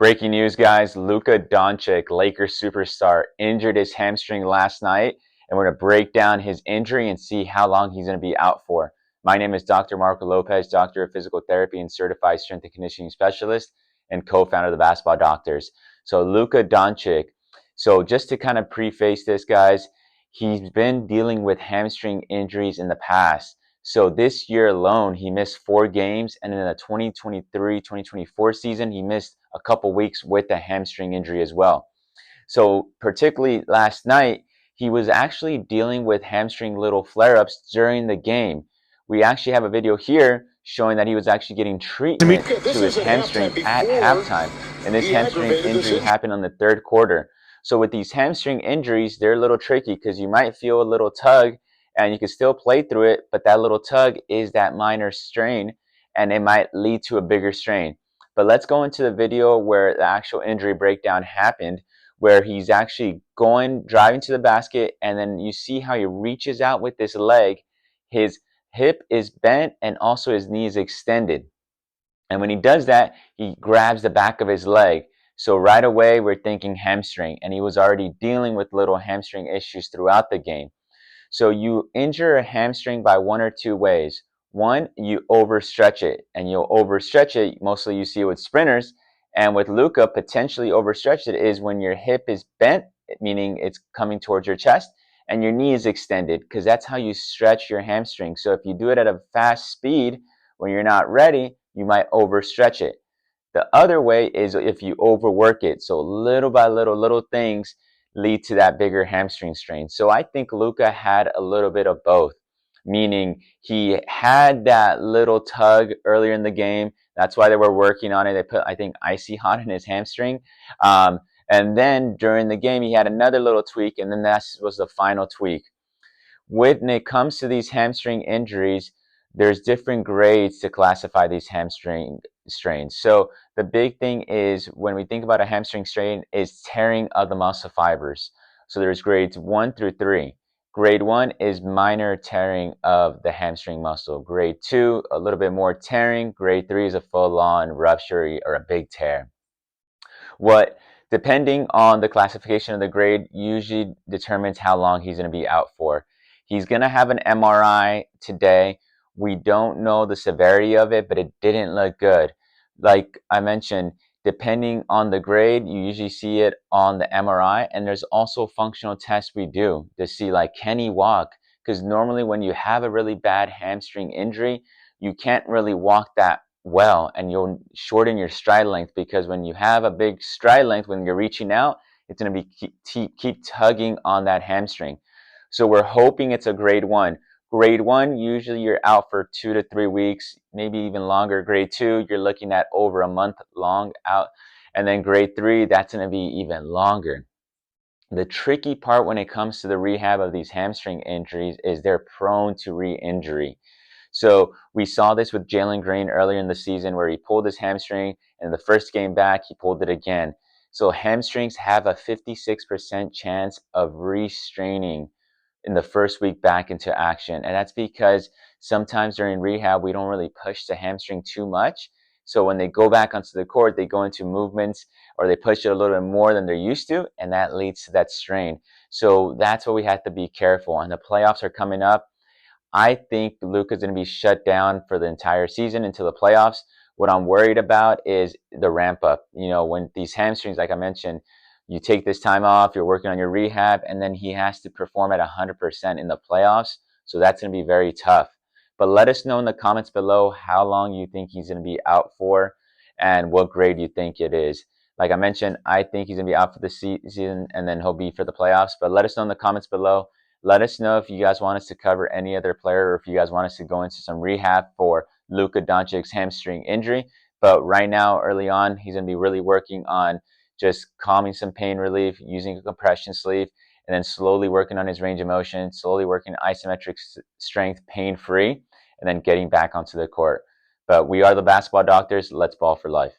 Breaking news, guys. Luka Doncic, Lakers superstar, injured his hamstring last night, and we're going to break down his injury and see how long he's going to be out for. My name is Dr. Marco Lopez, Doctor of Physical Therapy and Certified Strength and Conditioning Specialist, and co-founder of the Basketball Doctors. So Luka Doncic. So just to kind of preface this, guys, he's been dealing with hamstring injuries in the past. So this year alone, he missed 4 games, and in the 2023-2024 season, he missed a couple weeks with a hamstring injury as well. So particularly last night, he was actually dealing with hamstring little flare-ups during the game. We actually have a video here showing that he was actually getting treatment to his hamstring at halftime, and this hamstring injury happened on the 3rd quarter. So with these hamstring injuries, they're a little tricky because you might feel a little tug and you can still play through it, but that little tug is that minor strain and it might lead to a bigger strain. But let's go into the video where the actual injury breakdown happened, where he's actually driving to the basket, and then you see how he reaches out with this leg. His hip is bent and also his knee is extended. And when he does that, he grabs the back of his leg. So right away, we're thinking hamstring, and he was already dealing with little hamstring issues throughout the game. So you injure a hamstring by one or two ways. One, you overstretch it, and you'll overstretch it. Mostly you see it with sprinters, and with Luka, potentially overstretched it is when your hip is bent, meaning it's coming towards your chest, and your knee is extended, because that's how you stretch your hamstring. So if you do it at a fast speed, when you're not ready, you might overstretch it. The other way is if you overwork it. So little by little things lead to that bigger hamstring strain. So I think Luka had a little bit of both, meaning he had that little tug earlier in the game. That's why they were working on it. They put, I think, icy hot in his hamstring. And then during the game, he had another little tweak, and then that was the final tweak. When it comes to these hamstring injuries, there's different grades to classify these hamstring strains. So the big thing is, when we think about a hamstring strain, is tearing of the muscle fibers. So there's grades 1 through 3. Grade 1 is minor tearing of the hamstring muscle. Grade 2, a little bit more tearing. Grade 3 is a full-on rupture or a big tear. Depending on the classification of the grade, usually determines how long he's going to be out for. He's going to have an MRI today. We don't know the severity of it, but it didn't look good. Like I mentioned, depending on the grade, you usually see it on the MRI, and there's also functional tests we do to see, like, can he walk? Because normally when you have a really bad hamstring injury, you can't really walk that well, and you'll shorten your stride length, because when you have a big stride length, when you're reaching out, it's going to be keep tugging on that hamstring. So we're hoping it's a grade 1. Grade 1, usually you're out for 2 to 3 weeks, maybe even longer. Grade 2, you're looking at over a month long out. And then grade 3, that's going to be even longer. The tricky part when it comes to the rehab of these hamstring injuries is they're prone to re-injury. So we saw this with Jalen Green earlier in the season, where he pulled his hamstring, and the first game back, he pulled it again. So hamstrings have a 56% chance of restraining in the first week back into action. And that's because sometimes during rehab, we don't really push the hamstring too much. So when they go back onto the court, they go into movements, or they push it a little bit more than they're used to, and that leads to that strain. So that's what we have to be careful. And the playoffs are coming up. I think Luka's going to be shut down for the entire season until the playoffs. What I'm worried about is the ramp up. You know, when these hamstrings, like I mentioned, you take this time off, you're working on your rehab, and then he has to perform at 100% in the playoffs. So that's going to be very tough. But let us know in the comments below how long you think he's going to be out for and what grade you think it is. Like I mentioned, I think he's going to be out for the season, and then he'll be for the playoffs. But let us know in the comments below. Let us know if you guys want us to cover any other player, or if you guys want us to go into some rehab for Luka Doncic's hamstring injury. But right now, early on, he's going to be really working on just calming some pain relief, using a compression sleeve, and then slowly working on his range of motion, slowly working isometric strength pain-free, and then getting back onto the court. But we are the Basketball Doctors. Let's ball for life.